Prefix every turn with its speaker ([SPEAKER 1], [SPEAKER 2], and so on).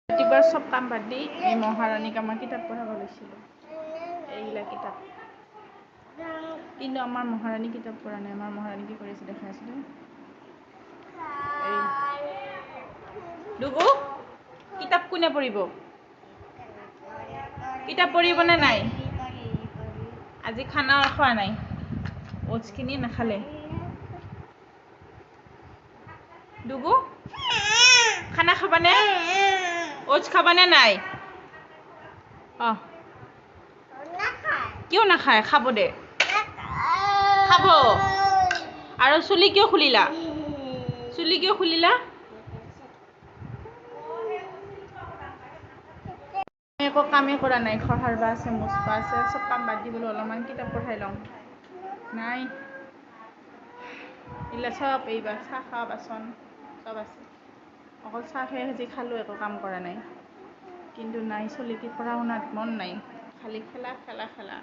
[SPEAKER 1] ৰাতিপুৱাৰ চব কাম বাদ দি এই মহাৰাণীক আমাৰ কিতাপ পঢ়াব লৈছিলোঁ। এইগিলা কিতাপ, কিন্তু আমাৰ মহাৰাণী কিতাপ পঢ়া নাই। আমাৰ মহাৰাণী কি কৰিছে দেখাই আছিলোঁ। দুগু কিতাপ কোনে পঢ়িব? কিতাপ পঢ়িব নে নাই? আজি খানা খোৱা নাই, ওটছখিনি নাখালে। দুগু খানা খাবানে? ওটছ খাবানে নাই? কিয় নাখায়? খাব দে, খাব। আৰু চুলি কিয় খুলিলা? চুলি কিয় খুলিলা? একো কামেই কৰা নাই, ঘৰ সাৰবা আছে, মুচবা আছে, চব কাম বাদ দি বোলো অলপমান কিতাপ পঢ়াই লওঁ। নাই, এইগিলা চব এইবাৰ চাহ খোৱা বাচন চব আছে, অকল চাহহে আজি খালোঁ, একো কাম কৰা নাই। কিন্তু নাই, চলিটো পঢ়া শুনাত মন নাই, খালি খেলা খেলা খেলা।